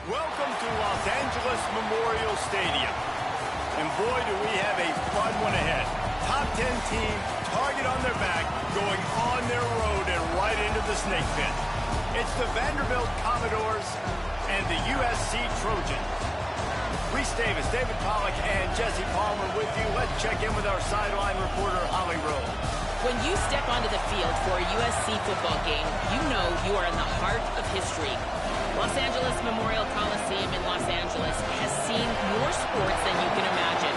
Welcome to Los Angeles Memorial Stadium. And boy, do we have a fun one ahead. Top 10 team, target on their back, going on their road and right into the snake pit. It's the Vanderbilt Commodores and the USC Trojans. Reese Davis, David Pollack, and Jesse Palmer with you. Let's check in with our sideline reporter, Holly Rowe. When you step onto the field for a USC football game, you know you are in the heart of history. Los Angeles Memorial Coliseum in Los Angeles has seen more sports than you can imagine.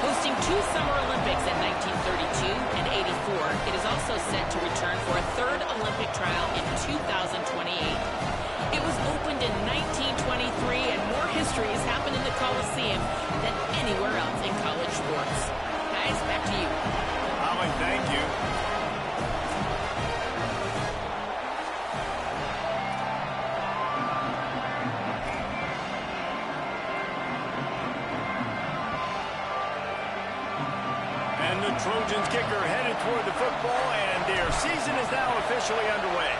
Hosting 2 Summer Olympics in 1932 and 84, it is also set to return for a 3rd Olympic trial in 2028. It was opened in 1923, and more history has happened in the Coliseum than anywhere else in college sports. Guys, back to you. Alan, thank you. And the Trojans kicker headed toward the football, and their season is now officially underway.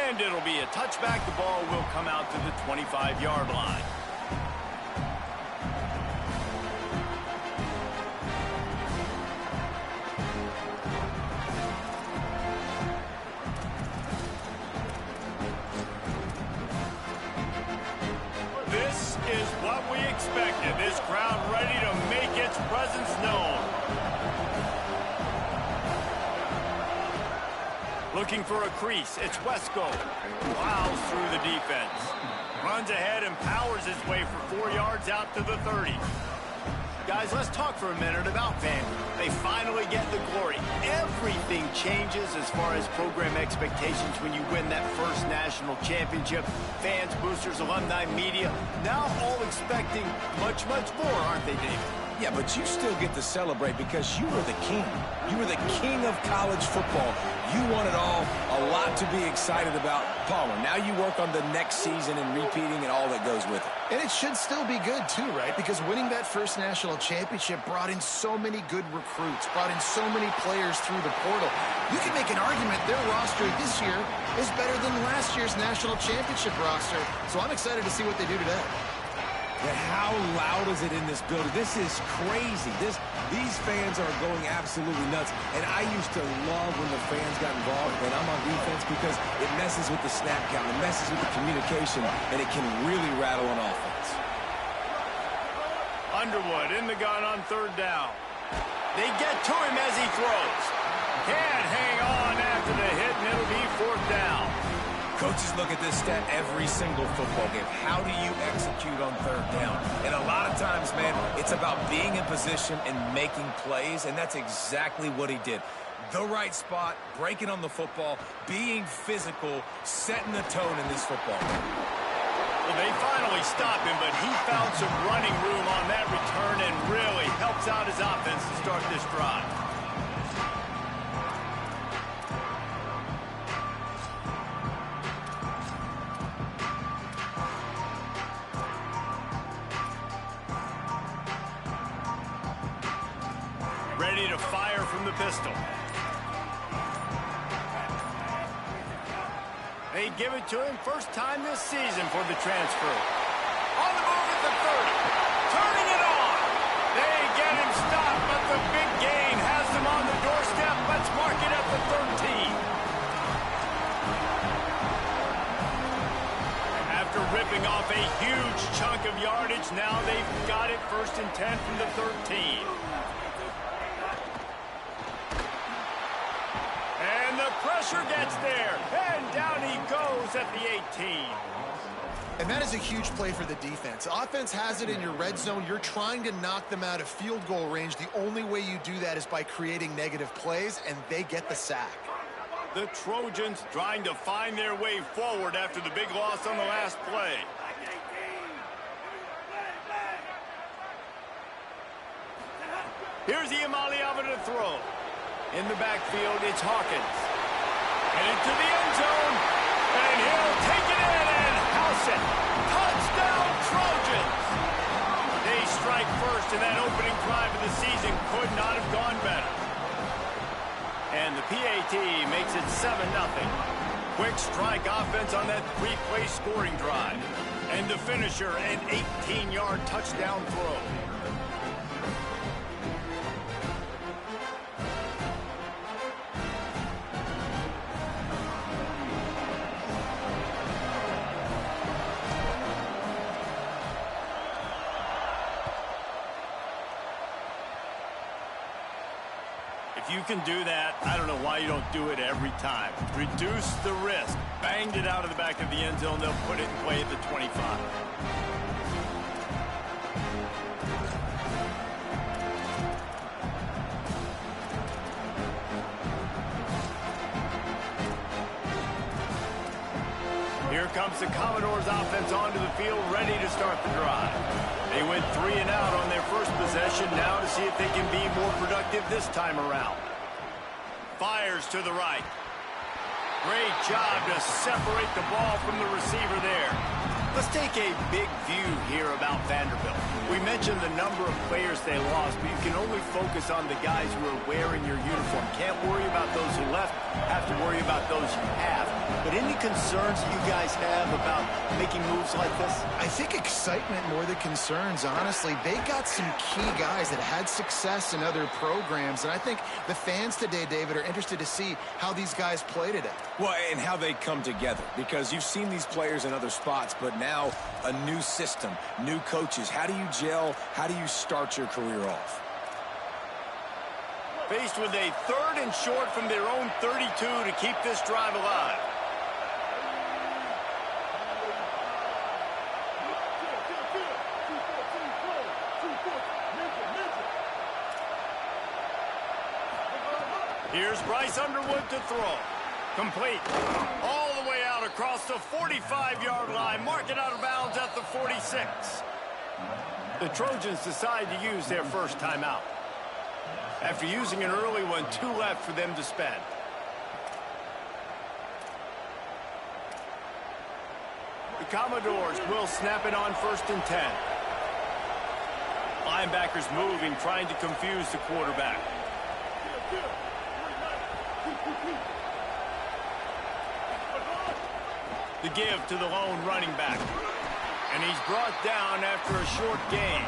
And it'll be a touchback. The ball will come out to the 25-yard line. This is what we expected. This crowd ready to make its presence known. Looking for a crease. It's Wesco. Plows through the defense. Runs ahead and powers his way for 4 yards out to the 30. Guys, let's talk for a minute about Vanderbilt. They finally get the glory. Everything changes as far as program expectations when you win that first national championship. Fans, boosters, alumni, media, now all expecting much, much more, aren't they, David? Yeah, but you still get to celebrate because you were the king. You were the king of college football. You won it all. A lot to be excited about. Palmer, now you work on the next season and repeating and all that goes with it. And it should still be good, too, right? Because winning that first national championship brought in so many good recruits, brought in so many players through the portal. You can make an argument their roster this year is better than last year's national championship roster. So I'm excited to see what they do today. And how loud is it in this building? This is crazy. These fans are going absolutely nuts. And I used to love when the fans got involved when I'm on defense because it messes with the snap count, it messes with the communication, and it can really rattle an offense. Underwood in the gun on 3rd down. They get to him as he throws. Can't hang on after the hit, and it'll be 4th down. Coaches look at this stat every single football game. How do you execute on 3rd down? And a lot of times, man, it's about being in position and making plays, and that's exactly what he did. The right spot, breaking on the football, being physical, setting the tone in this football game. Well, they finally stop him, but he found some running room on that return and really helps out his offense to start this drive. Ready to fire from the pistol. They give it to him first time this season for the transfer. On the move at the 30. Turning it on. They get him stopped, but the big gain has them on the doorstep. Let's mark it at the 13. After ripping off a huge chunk of yardage, now they've got it 1st and 10 from the 13. Pressure gets there, and down he goes at the 18. And that is a huge play for the defense. Offense has it in your red zone. You're trying to knock them out of field goal range. The only way you do that is by creating negative plays, and they get the sack. The Trojans trying to find their way forward after the big loss on the last play. Here's Iamaleava to throw. In the backfield, it's Hawkins. Headed to the end zone, and he'll take it in and house it. Touchdown, Trojans! They strike first, and that opening drive of the season could not have gone better. And the PAT makes it 7-0. Quick strike offense on that 3-play scoring drive. And the finisher, an 18-yard touchdown throw. If you can do that, I don't know why you don't do it every time. Reduce the risk. Banged it out of the back of the end zone. They'll put it in play at the 25. Here comes the Commodores offense onto the field, ready to start the drive. They went 3 and out on their first possession, now to see if they can be more productive this time around. Fires to the right. Great job to separate the ball from the receiver there. Let's take a big view here about Vanderbilt. We mentioned the number of players they lost, but you can only focus on the guys who are wearing your uniform. Can't worry about those who left, have to worry about those you have. But any concerns that you guys have about making moves like this? I think excitement more than concerns, honestly. They got some key guys that had success in other programs, and I think the fans today, David, are interested to see how these guys play today. Well, and how they come together, because you've seen these players in other spots, but now a new system, new coaches. How do you gel? How do you start your career off? Faced with a 3rd and short from their own 32 to keep this drive alive. Here's Bryce Underwood to throw. Complete. All the way out across the 45-yard line. Mark it out of bounds at the 46. The Trojans decide to use their first timeout. After using an early one, 2 left for them to spend. The Commodores will snap it on 1st and 10. Linebackers moving, trying to confuse the quarterback. The give to the lone running back. And he's brought down after a short gain.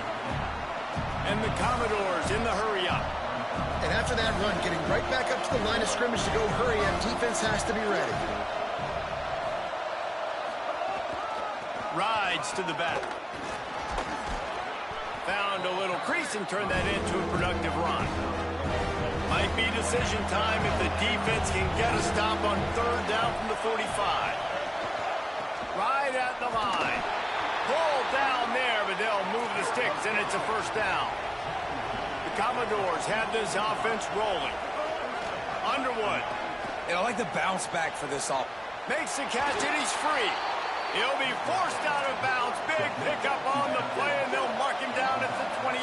And the Commodores in the hurry-up. And after that run, getting right back up to the line of scrimmage to go hurry up, defense has to be ready. Rides to the back. Found a little crease and turned that into a productive run. Might be decision time if the defense can get a stop on 3rd down from the 45. Right at the line. Pulled down there, but they'll move the sticks, and it's a 1st down. The Commodores have this offense rolling. Underwood. And I like the bounce back for this offense. Makes the catch, and he's free. He'll be forced out of bounds. Big pickup on the play, and they'll mark him down at the 28.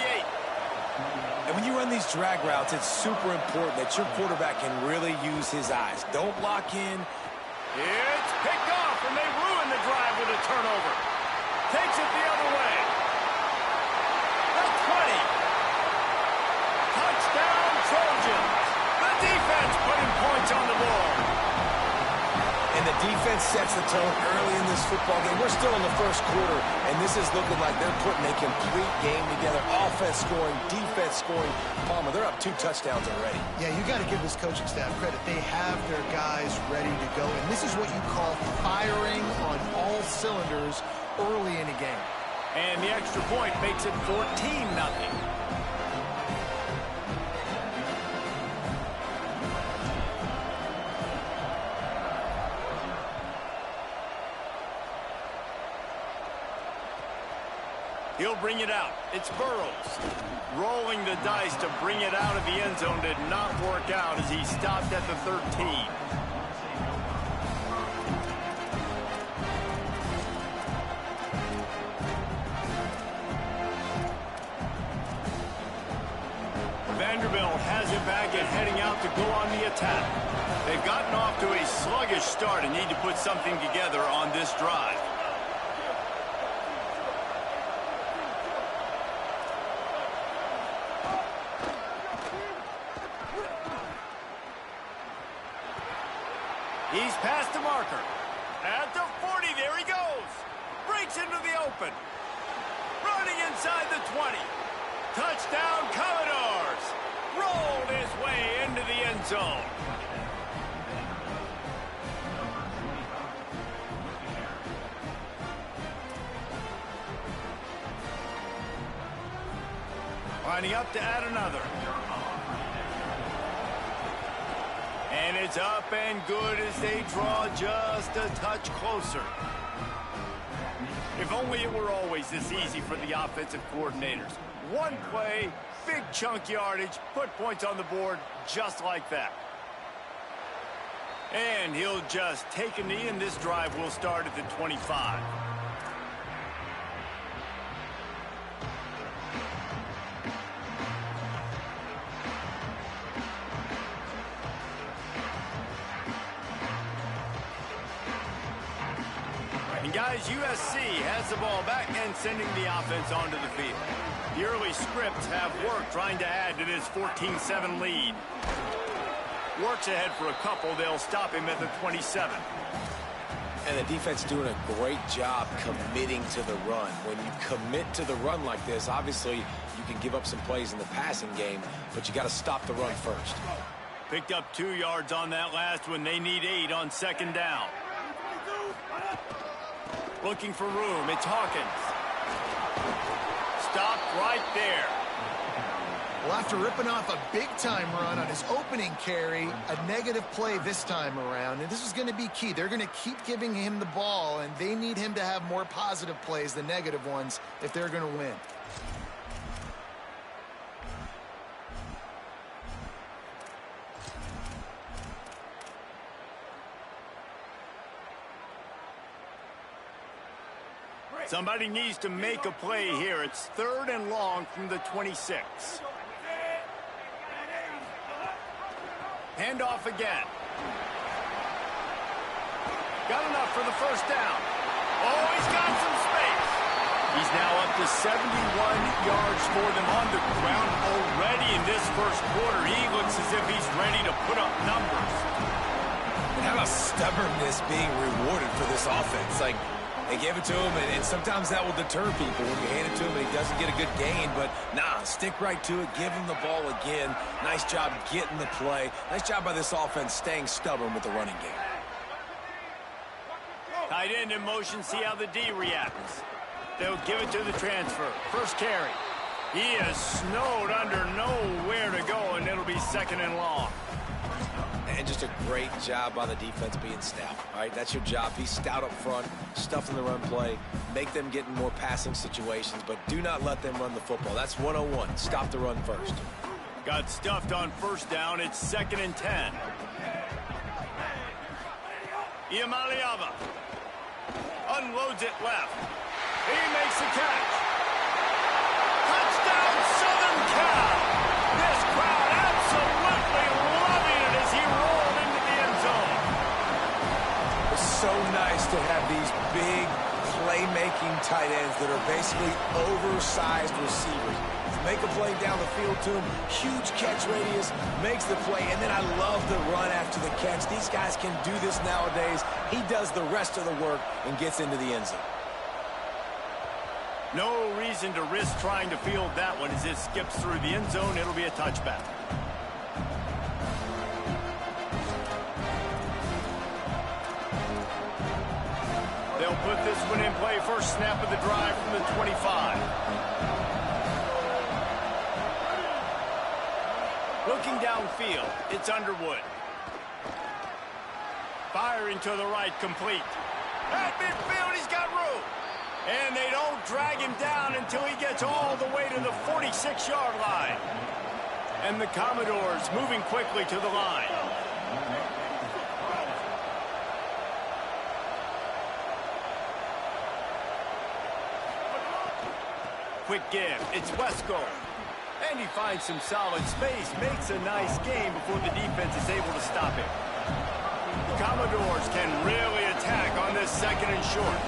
And when you run these drag routes, it's super important that your quarterback can really use his eyes. Don't lock in. It's picked off, and they ruin the drive with a turnover. Takes it the other way. The 20. Touchdown, Trojans. The defense putting points on the board. And the defense sets the tone early in this football game. We're still in the 1st quarter, and this is looking like they're putting a complete game together. Offense scoring, defense scoring. Palmer, they're up 2 touchdowns already. Yeah, you got to give this coaching staff credit. They have their guys ready to go, and this is what you call firing on all cylinders early in a game. And the extra point makes it 14-0. He'll bring it out. It's Burrows. Rolling the dice to bring it out of the end zone did not work out as he stopped at the 13. Vanderbilt has it back and heading out to go on the attack. They've gotten off to a sluggish start and need to put something together on this drive. He's past the marker. At the 40, there he goes. Breaks into the open. Running inside the 20. Touchdown, Commodores. Rolled his way into the end zone. Lining up to add another. And it's up and good as they draw just a touch closer. If only it were always this easy for the offensive coordinators. One play, big chunk yardage, put points on the board just like that. And he'll just take a knee, and this drive will start at the 25. And guys, USC has the ball back and sending the offense onto the field. The early scripts have worked trying to add to this 14-7 lead. Works ahead for a couple. They'll stop him at the 27. And the defense doing a great job committing to the run. When you commit to the run like this, obviously you can give up some plays in the passing game, but you got to stop the run first. Picked up 2 yards on that last one. They need 8 on second down. Looking for room. It's Hawkins. Stopped right there. Well, after ripping off a big-time run on his opening carry, a negative play this time around, and this is going to be key. They're going to keep giving him the ball, and they need him to have more positive plays than negative ones if they're going to win. Somebody needs to make a play here. It's 3rd and long from the 26. Handoff again. Got enough for the first down. Oh, he's got some space. He's now up to 71 yards for them on the ground already in this first quarter. He looks as if he's ready to put up numbers. And how about stubbornness being rewarded for this offense? Like, they gave it to him, and sometimes that will deter people when you hand it to him and he doesn't get a good gain. But, nah, stick right to it. Give him the ball again. Nice job getting the play. Nice job by this offense staying stubborn with the running game. Tight end in motion. See how the D reacts. They'll give it to the transfer. First carry. He is snowed under, nowhere to go, and it'll be 2nd and long. And just a great job by the defense being stout. All right, that's your job. Be stout up front, stuff in the run play, make them get in more passing situations, but do not let them run the football. That's 101. Stop the run first. Got stuffed on first down. It's 2nd and 10. Iamaleava unloads it left. He makes the catch. Touchdown, Southern Cal. This crowd absolutely loving it as he rolled into the end zone. It's so nice to have these big playmaking tight ends that are basically oversized receivers. Make a play down the field to him, huge catch radius, makes the play, and then I love the run after the catch. These guys can do this nowadays. He does the rest of the work and gets into the end zone. No reason to risk trying to field that one as it skips through the end zone. It'll be a touchback. They'll put this one in play. First snap of the drive from the 25. Looking downfield, it's Underwood. Firing to the right, complete. At midfield, he's got room. And they don't drag him down until he gets all the way to the 46-yard line. And the Commodores moving quickly to the line. Quick give. It's Wesco. And he finds some solid space. Makes a nice game before the defense is able to stop him. The Commodores can really attack on this 2nd and short.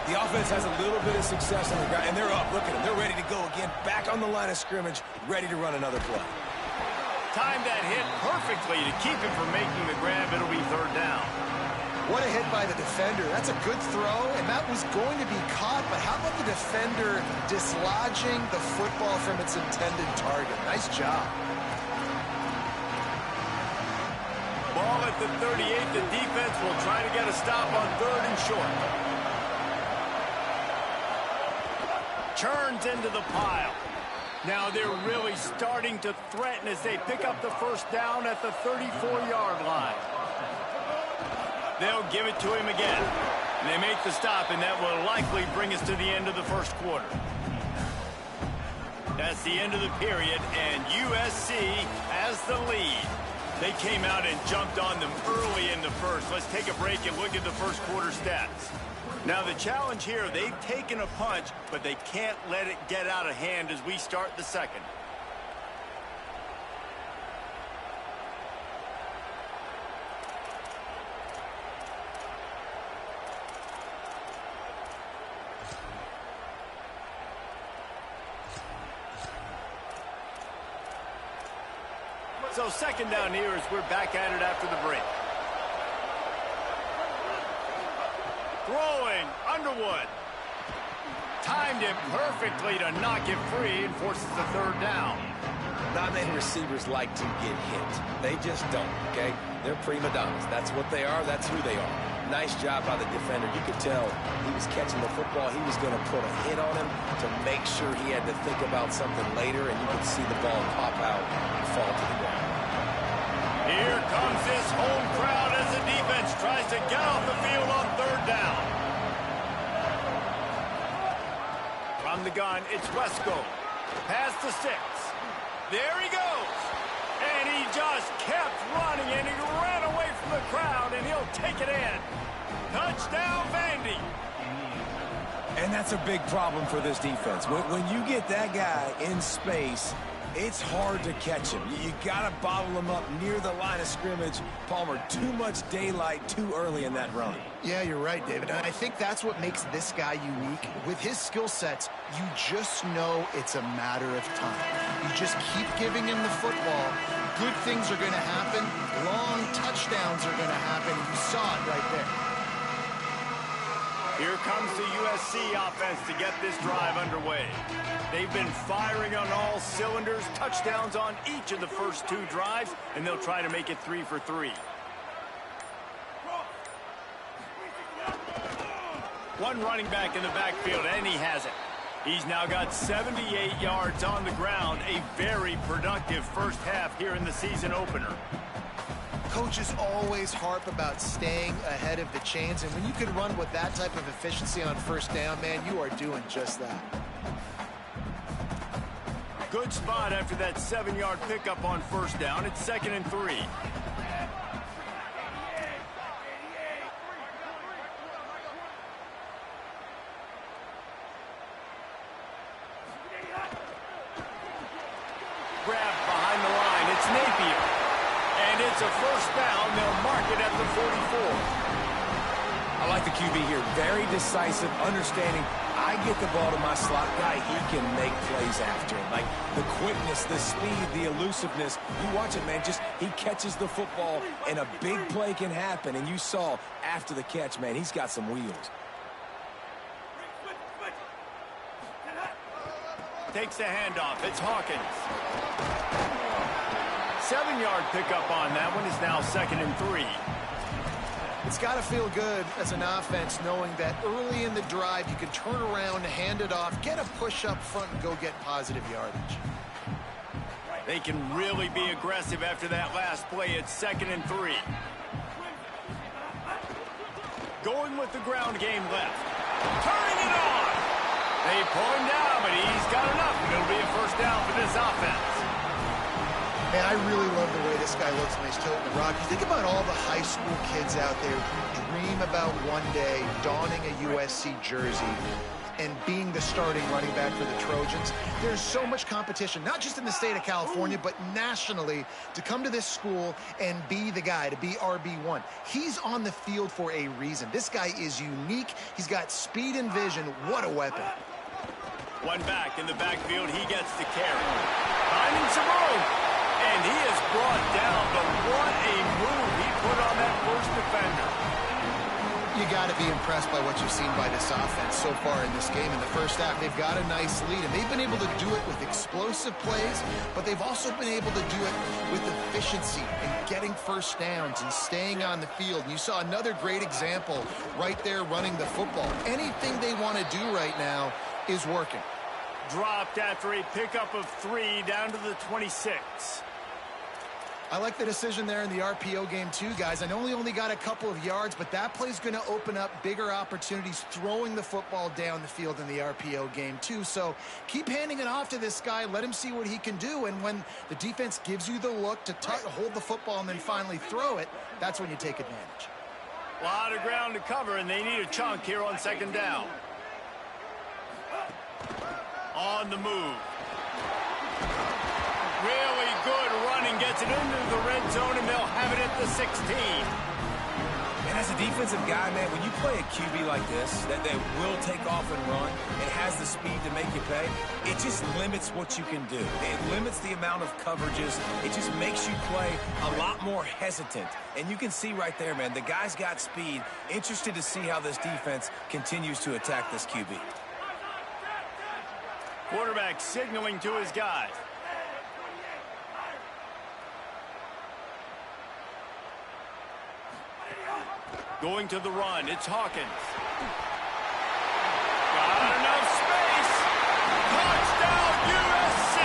The offense has a little bit of success on the ground, and they're up. Look at them. They're ready to go again. Back on the line of scrimmage, ready to run another play. Timed that hit perfectly to keep him from making the grab. It'll be 3rd down. What a hit by the defender. That's a good throw, and that was going to be caught, but how about the defender dislodging the football from its intended target? Nice job. Ball at the 38. The defense will try to get a stop on 3rd and short. Churns into the pile. Now they're really starting to threaten as they pick up the first down at the 34-yard line. They'll give it to him again. And they make the stop, and that will likely bring us to the end of the first quarter. That's the end of the period, and USC has the lead. They came out and jumped on them early in the first. Let's take a break and look at the first quarter stats. Now the challenge here, they've taken a punch, but they can't let it get out of hand as we start the second. So second down here as we're back at it after the break. Throwing, Underwood. Timed it perfectly to knock it free and forces the third down. Not many receivers like to get hit. They just don't, okay? They're prima donnas. That's what they are. That's who they are. Nice job by the defender. You could tell he was catching the football. He was going to put a hit on him to make sure he had to think about something later, and you could see the ball pop out and fall to the ground. Here comes this home crowd as the defense tries to get off the field on third down. From the gun, it's Wesco. Past the 6. There he goes. And he just kept running, and he ran away from the crowd, and he'll take it in. Touchdown, Vandy. And that's a big problem for this defense. When you get that guy in space, it's hard to catch him. You got to bottle him up near the line of scrimmage. Palmer, too much daylight too early in that run. Yeah, you're right, David. And I think that's what makes this guy unique. With his skill sets, you just know it's a matter of time. You just keep giving him the football. Good things are going to happen. Long touchdowns are going to happen. You saw it right there. Here comes the USC offense to get this drive underway. They've been firing on all cylinders, touchdowns on each of the first 2 drives, and they'll try to make it 3 for 3. One running back in the backfield, and he has it. He's now got 78 yards on the ground, a very productive first half here in the season opener. Coaches always harp about staying ahead of the chains, and when you can run with that type of efficiency on first down, man, you are doing just that. Good spot after that 7-yard pickup on first down. It's 2nd and 3. Grab behind the line. It's Napier. And it's a first down. They'll mark it at the 44. I like the QB here. Very decisive, understanding. I get the ball to my slot guy. He can make plays after him. Like the quickness, the speed, the elusiveness. You watch it, man. Just he catches the football, and a big play can happen. And you saw after the catch, man, he's got some wheels. Takes the handoff. It's Hawkins. 7-yard pickup on that one is now 2nd and 3. It's got to feel good as an offense knowing that early in the drive you can turn around, hand it off, get a push up front, and go get positive yardage. They can really be aggressive after that last play. It's 2nd and 3. Going with the ground game left. Turning it on. They pull him down, but he's got enough. It'll be a first down for this offense. Man, I really love the way this guy looks when he's toting the rock. You think about all the high school kids out there who dream about one day donning a USC jersey and being the starting running back for the Trojans. There's so much competition, not just in the state of California, but nationally, to come to this school and be the guy, to be RB1. He's on the field for a reason. This guy is unique. He's got speed and vision. What a weapon. One back in the backfield. He gets the carry. Finding some room. And he is brought down, but what a move he put on that first defender. You got to be impressed by what you've seen by this offense so far in this game. In the first half, they've got a nice lead, and they've been able to do it with explosive plays, but they've also been able to do it with efficiency and getting first downs and staying on the field. And you saw another great example right there running the football. Anything they want to do right now is working. dropped after a pickup of 3 down to the 26. I like the decision there in the RPO game too, guys. I know he only got a couple of yards, but that play's going to open up bigger opportunities throwing the football down the field in the RPO game too. So keep handing it off to this guy. Let him see what he can do. And when the defense gives you the look to hold the football and then finally throw it, that's when you take advantage. A lot of ground to cover, and they need a chunk here on second down. On the move. Really good running, gets it into the red zone, and they'll have it at the 16. And as a defensive guy, man, when you play a QB like this, that will take off and run and has the speed to make you pay, it just limits what you can do. It limits the amount of coverages. It just makes you play a lot more hesitant. And you can see right there, man, the guy's got speed. Interested to see how this defense continues to attack this QB. Quarterback signaling to his guys. Going to the run, it's Hawkins. Got enough space. Touchdown, USC.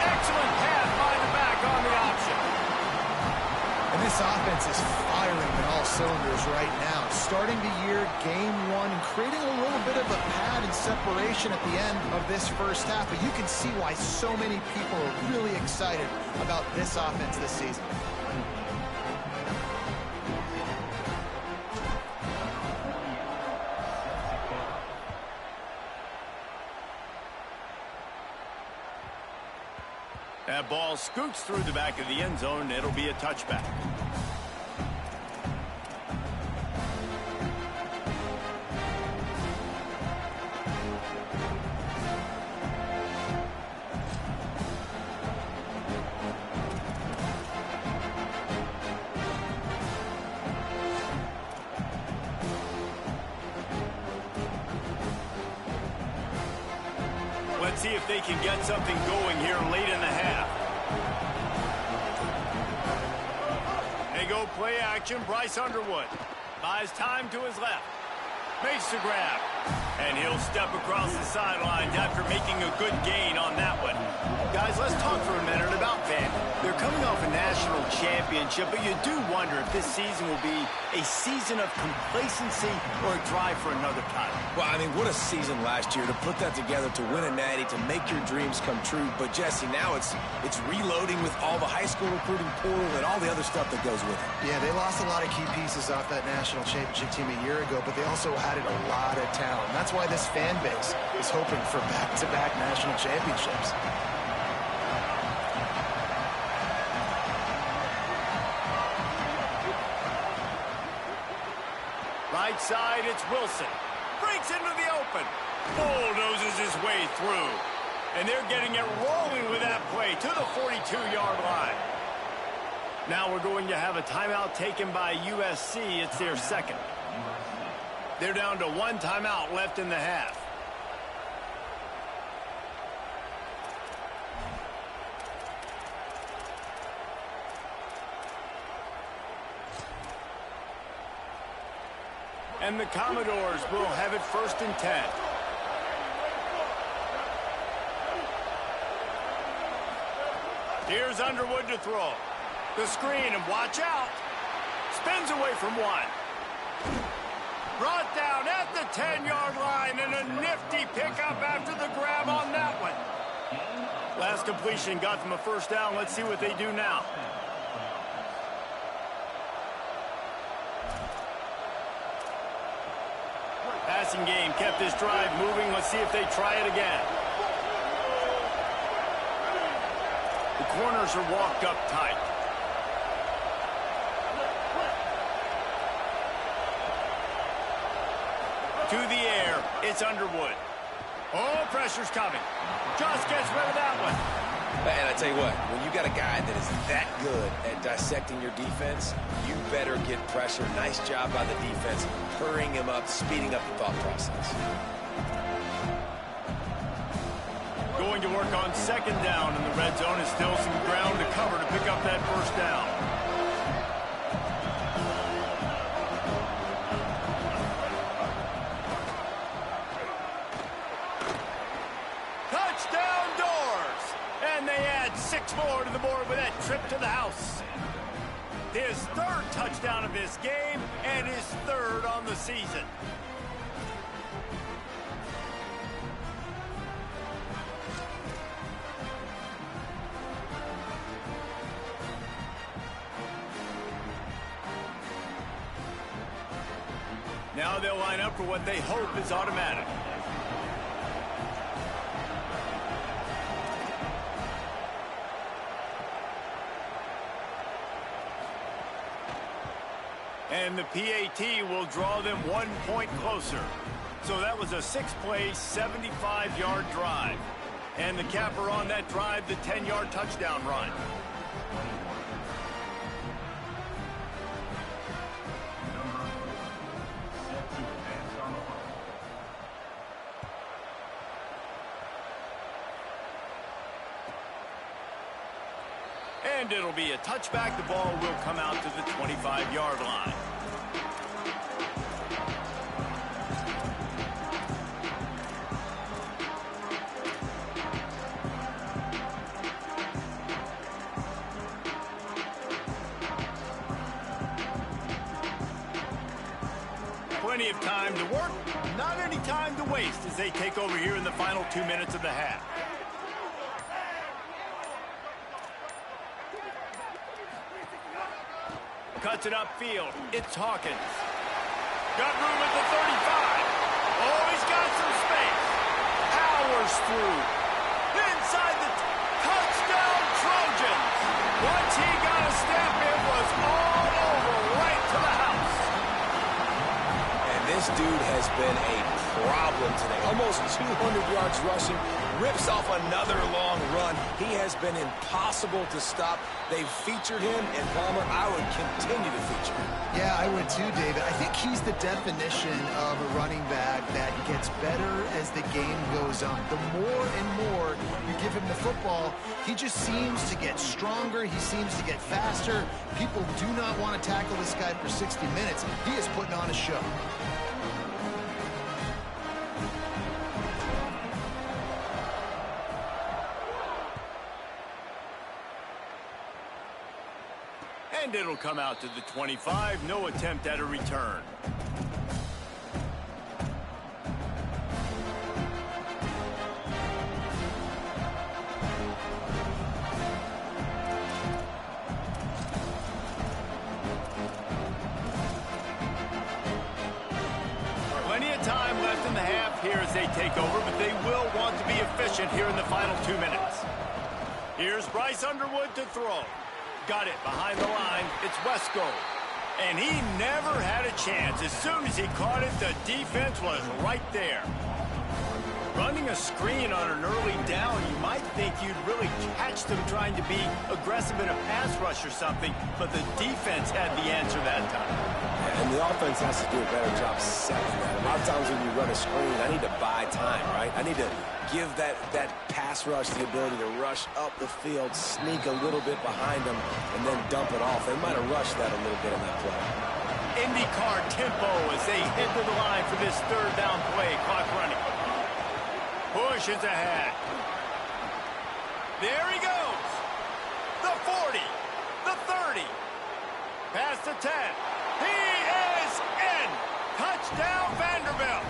Excellent pass by the back on the option. And this offense is firing on all cylinders right now. Starting the year, game one, and creating a little bit of a pad and separation at the end of this first half. But you can see why so many people are really excited about this offense this season. That ball scoots through the back of the end zone. It'll be a touchback. Let's see if they can get something going here late in the half. They go play action. Bryce Underwood buys time to his left. Makes the grab. And he'll step across the sidelines after making a good gain on that one. Guys, let's talk for a minute about Vanderbilt. They're coming off a national championship, but you do wonder if this season will be a season of complacency or a drive for another title. Well, I mean, what a season last year to put that together, to win a natty, to make your dreams come true. But, Jesse, now it's reloading with all the high school recruiting portal and all the other stuff that goes with it. Yeah, they lost a lot of key pieces off that national championship team a year ago, but they also added a lot of talent. That's why this fan base is hoping for back-to-back national championships. Right side, it's Wilson. Breaks into the open. Bulldozes his way through. And they're getting it rolling with that play to the 42-yard line. Now we're going to have a timeout taken by USC. It's their second. They're down to one timeout left in the half. And the Commodores will have it 1st and 10. Here's Underwood to throw. The screen, and watch out. Spins away from one. Brought down at the 10-yard line, and a nifty pickup after the grab on that one. Last completion got them a first down. Let's see what they do now. Passing game kept this drive moving. Let's see if they try it again. The corners are walked up tight. To the air, it's Underwood. Oh, pressure's coming. Just gets rid of that one. And I tell you what, when you got a guy that is that good at dissecting your defense, you better get pressure. Nice job by the defense, hurrying him up, speeding up the thought process. Going to work on second down in the red zone. Is still some ground to cover to pick up that first down. And they add 6 more to the board with that trip to the house. His 3rd touchdown of this game and his 3rd on the season. Now they'll line up for what they hope is automatic. And the PAT will draw them 1 point closer. So that was a 6-play, 75-yard drive. And the capper on that drive, the 10-yard touchdown run. And it'll be a touchback. The ball will come out to the 25-yard line. Plenty of time to work, not any time to waste as they take over here in the final 2 minutes of the half. Cuts it upfield. It's Hawkins. Got room at the 35. Oh, he's got some space. Powers through. Inside the touchdown Trojans. Once he got a step, it was all over right to the house. And this dude has been a problem today. Almost 200 yards rushing. Rips off another long run. He has been impossible to stop. They've featured him, and Palmer, I would continue to feature him. Yeah, I would too, David. I think he's the definition of a running back that gets better as the game goes on. The more and more you give him the football, he just seems to get stronger. He seems to get faster. People do not want to tackle this guy for 60 minutes. He is putting on a show. And it'll come out to the 25. No attempt at a return. Plenty of time left in the half here as they take over, but they will want to be efficient here in the final 2 minutes. Here's Bryce Underwood to throw. Got it behind the line. It's Wesco. And he never had a chance. As soon as he caught it, the defense was right there. Running a screen on an early down, you might think you'd really catch them trying to be aggressive in a pass rush or something, but the defense had the answer that time. And the offense has to do a better job setting that. A lot of times when you run a screen, I need to buy time, right? I need to give that pass rush the ability to rush up the field, sneak a little bit behind them, and then dump it off. They might have rushed that a little bit in that play. IndyCar tempo as they head to the line for this 3rd down play. Clock running. Pushes ahead. There he goes. The 40. The 30. Past the 10. He is in. Touchdown, Vanderbilt.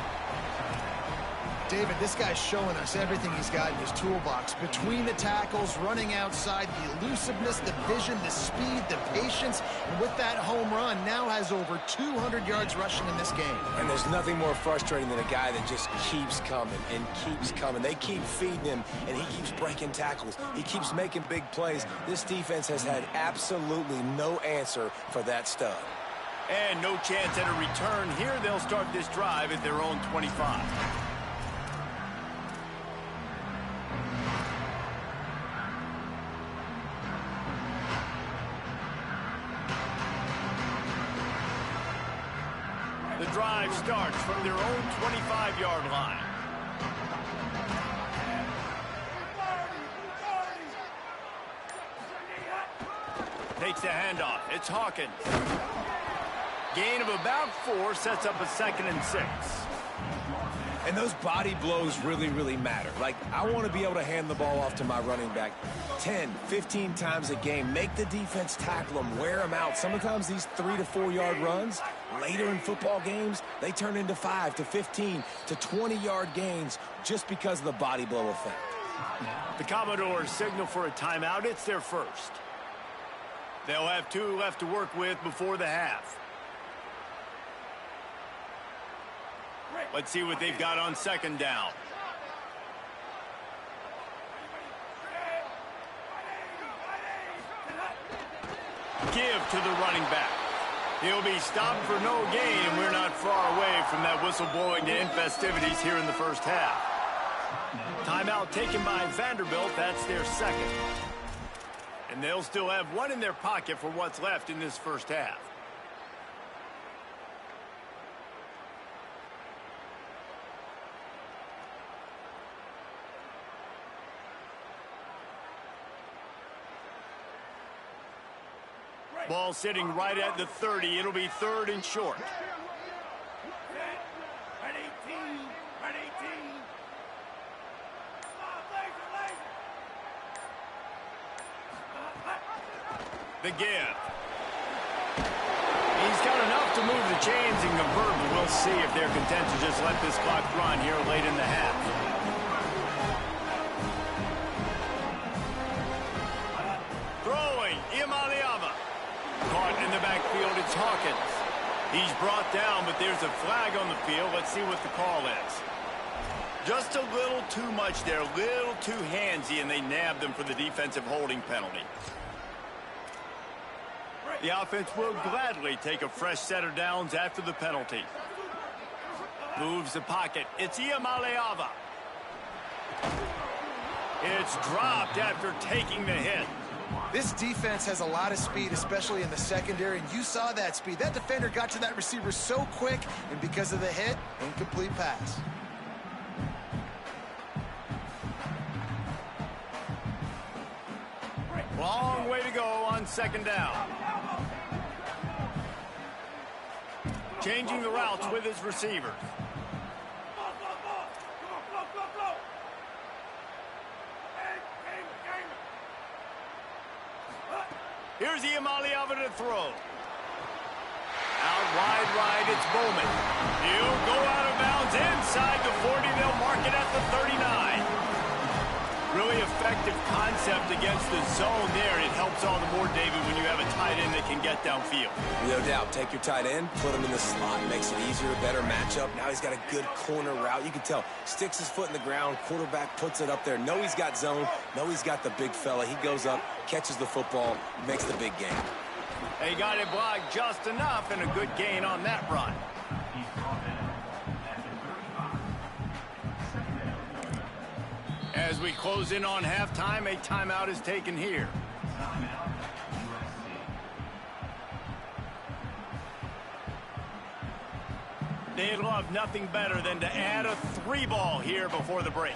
David, this guy's showing us everything he's got in his toolbox. Between the tackles, running outside, the elusiveness, the vision, the speed, the patience. And with that home run, now has over 200 yards rushing in this game. And there's nothing more frustrating than a guy that just keeps coming and keeps coming. They keep feeding him, and he keeps breaking tackles. He keeps making big plays. This defense has had absolutely no answer for that stud. And no chance at a return here. They'll start this drive at their own 25. The drive starts from their own 25-yard line. Takes the handoff. It's Hawkins. Gain of about 4 sets up a 2nd and 6. And those body blows really, really matter. Like, I want to be able to hand the ball off to my running back 10, 15 times a game. Make the defense tackle them, wear them out. Sometimes these 3 to 4 yard runs, later in football games, they turn into 5 to 15 to 20 yard gains just because of the body blow effect. The Commodores signal for a timeout. It's their first. They'll have 2 left to work with before the half. Let's see what they've got on second down. Give to the running back. He'll be stopped for no gain, and we're not far away from that whistle blowing to end festivities here in the first half. Timeout taken by Vanderbilt. That's their second. And they'll still have 1 in their pocket for what's left in this first half. Ball sitting right at the 30. It'll be 3rd and short. The give. He's got enough to move the chains and convert, but we'll see if they're content to just let this clock run here late in the half. Throwing, Imaliava. Caught in the backfield, it's Hawkins. He's brought down, but there's a flag on the field. Let's see what the call is. Just a little too much there, a little too handsy, and they nabbed them for the defensive holding penalty. The offense will gladly take a fresh set of downs after the penalty. Moves the pocket. It's Iamaleava. It's dropped after taking the hit. This defense has a lot of speed, especially in the secondary, and you saw that speed. That defender got to that receiver so quick, and because of the hit, incomplete pass. Long way to go on second down. Changing the routes with his receivers. Here's Iamaleava to throw. Out wide right, it's Bowman. He'll go out of bounds inside the 40. They'll mark it at the 39. Really effective concept against the zone there. It helps all the more, David, when you have a tight end that can get downfield. No doubt. Take your tight end, put him in the slot. Makes it easier, better matchup. Now he's got a good corner route. You can tell. Sticks his foot in the ground. Quarterback puts it up there. Know he's got zone. Know he's got the big fella. He goes up, catches the football, makes the big game. They got it blocked just enough, and a good gain on that run. As we close in on halftime, a timeout is taken here. They'd love nothing better than to add a 3-ball here before the break.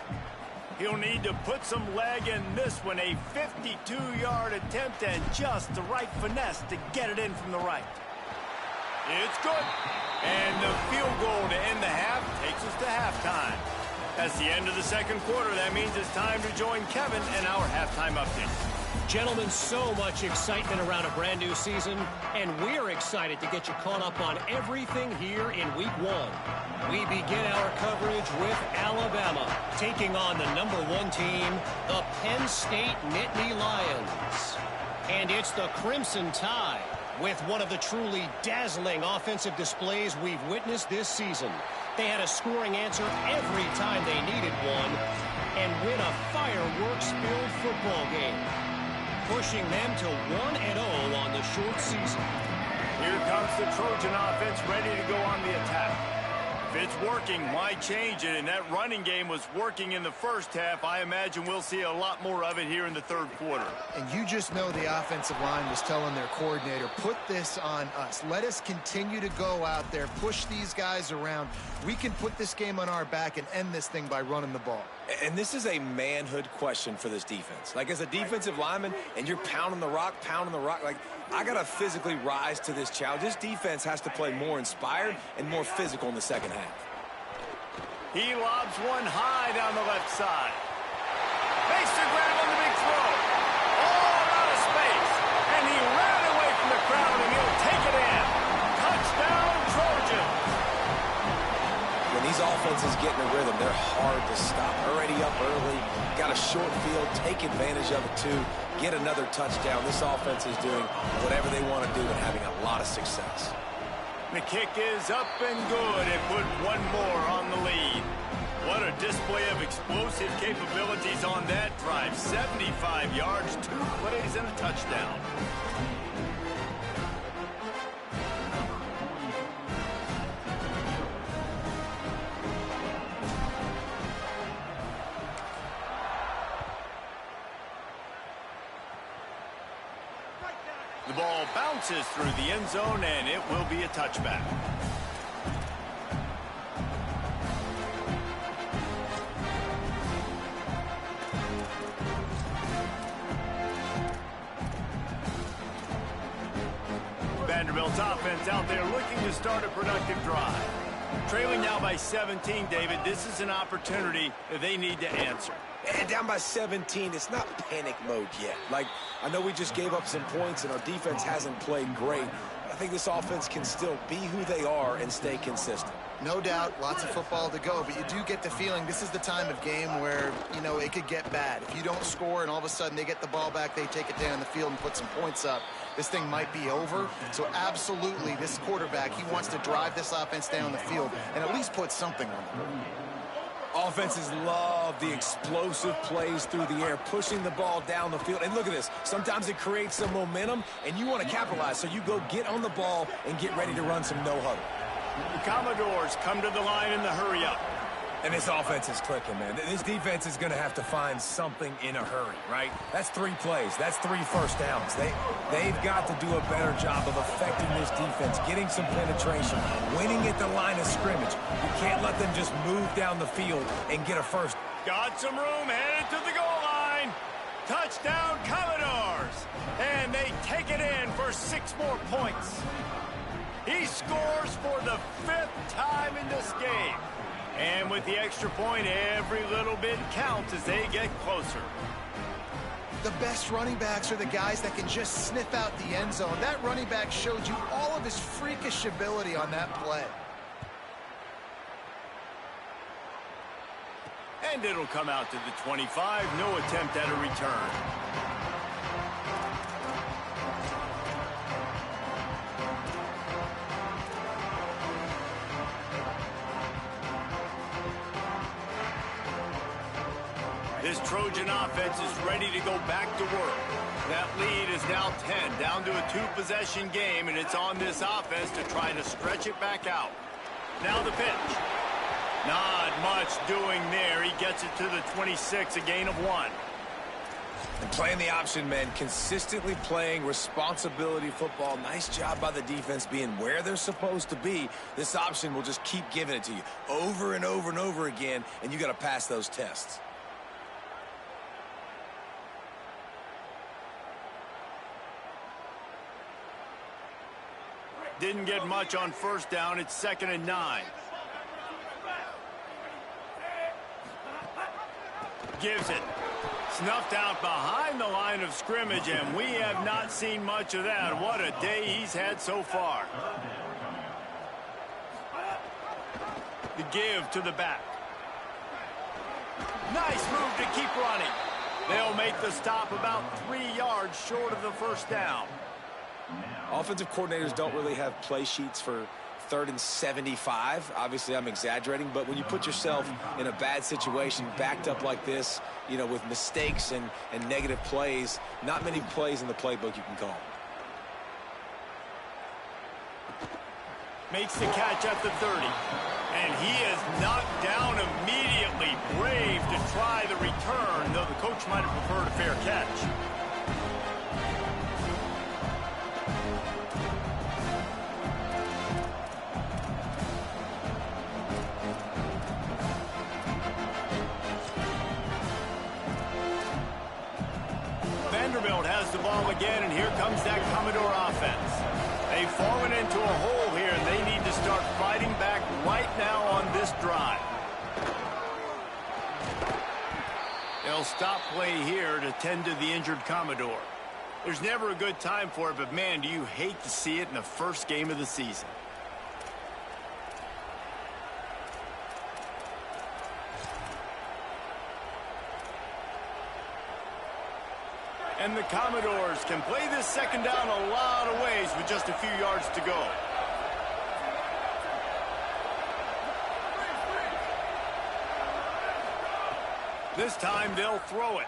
He'll need to put some leg in this one, a 52-yard attempt, and just the right finesse to get it in from the right. It's good. And the field goal to end the half takes us to halftime. That's the end of the second quarter. That means it's time to join Kevin in our halftime update. Gentlemen, so much excitement around a brand new season, and we're excited to get you caught up on everything here in Week 1. We begin our coverage with Alabama taking on the #1 team, the Penn State Nittany Lions. And it's the Crimson Tide with one of the truly dazzling offensive displays we've witnessed this season. They had a scoring answer every time they needed one and win a fireworks-filled football game, pushing them to 1-0 on the short season. Here comes the Trojan offense ready to go on the attack. If it's working, why change it? And that running game was working in the first half. I imagine we'll see a lot more of it here in the third quarter. And you just know the offensive line was telling their coordinator, put this on us. Let us continue to go out there, push these guys around. We can put this game on our back and end this thing by running the ball. And this is a manhood question for this defense. Like, as a defensive lineman, and you're pounding the rock, like, I got to physically rise to this challenge. This defense has to play more inspired and more physical in the second half. He lobs one high down the left side. Makes the grab on the big throw. All out of space. And he ran away from the crowd, and he'll take it in. Touchdown, Trojans. When these offenses get in a rhythm, they're hard to stop. Already up early, got a short field, take advantage of it too, get another touchdown. This offense is doing whatever they want to do and having a lot of success. The kick is up and good and put one more on the lead. What a display of explosive capabilities on that drive. 75 yards, 2 plays, and a touchdown. The ball bounces through the end zone, and it will be a touchback. Vanderbilt's offense out there looking to start a productive drive. Trailing now by 17, David, this is an opportunity that they need to answer. And down by 17, it's not panic mode yet. Like, I know we just gave up some points and our defense hasn't played great. I think this offense can still be who they are and stay consistent. No doubt, lots of football to go, but you do get the feeling this is the time of game where, you know, it could get bad. If you don't score and all of a sudden they get the ball back, they take it down the field and put some points up, this thing might be over. So absolutely, this quarterback, he wants to drive this offense down the field and at least put something on the board. Offenses love the explosive plays through the air, pushing the ball down the field. And look at this. Sometimes it creates some momentum, and you want to capitalize. So you go get on the ball and get ready to run some no-huddle. The Commodores come to the line in the hurry-up. And this offense is clicking, man. This defense is going to have to find something in a hurry, right? That's 3 plays. That's 3 first downs. They've got to do a better job of affecting this defense, getting some penetration, winning at the line of scrimmage. You can't let them just move down the field and get a first. Got some room, headed to the goal line. Touchdown, Commodores. And they take it in for 6 more points. He scores for the 5th time in this game. And with the extra point, every little bit counts as they get closer. The best running backs are the guys that can just sniff out the end zone. That running back showed you all of his freakish ability on that play. And it'll come out to the 25. No attempt at a return. This Trojan offense is ready to go back to work. That lead is now 10, down to a 2-possession game, and it's on this offense to try to stretch it back out. Now the pitch. Not much doing there. He gets it to the 26, a gain of 1. And playing the option, man, consistently playing responsibility football. Nice job by the defense being where they're supposed to be. This option will just keep giving it to you over and over and over again, and you got to pass those tests. Didn't get much on first down. It's 2nd and 9. Gives it. Snuffed out behind the line of scrimmage, and we have not seen much of that. What a day he's had so far. The give to the back. Nice move to keep running. They'll make the stop about 3 yards short of the first down. Offensive coordinators don't really have play sheets for 3rd and 75. Obviously, I'm exaggerating, but when you put yourself in a bad situation, backed up like this, you know, with mistakes and negative plays, not many plays in the playbook you can call. Makes the catch at the 30. And he is knocked down immediately. Brave to try the return, though the coach might have preferred a fair catch. Vanderbilt has the ball again, and here comes that Commodore offense. They've fallen into a hole here, and they need to start fighting back right now on this drive. They'll stop play here to tend to the injured Commodore. There's never a good time for it, but man, do you hate to see it in the first game of the season. And the Commodores can play this second down a lot of ways with just a few yards to go. This time they'll throw it.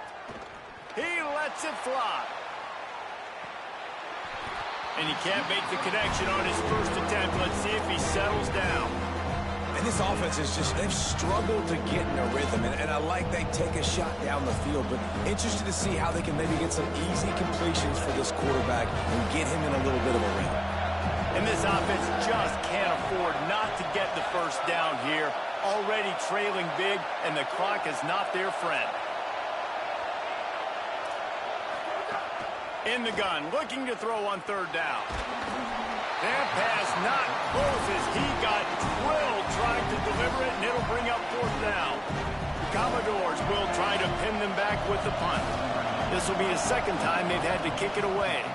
He lets it fly. And he can't make the connection on his first attempt. Let's see if he settles down. And this offense is just, they've struggled to get in a rhythm. And I like they take a shot down the field, but interested to see how they can maybe get some easy completions for this quarterback and get him in a little bit of a rhythm. And this offense just can't afford not to get the first down here. Already trailing big, and the clock is not their friend. In the gun, looking to throw on third down. That pass not close as he got drilled trying to deliver it, and it'll bring up fourth down. The Commodores will try to pin them back with the punt. This will be the second time they've had to kick it away.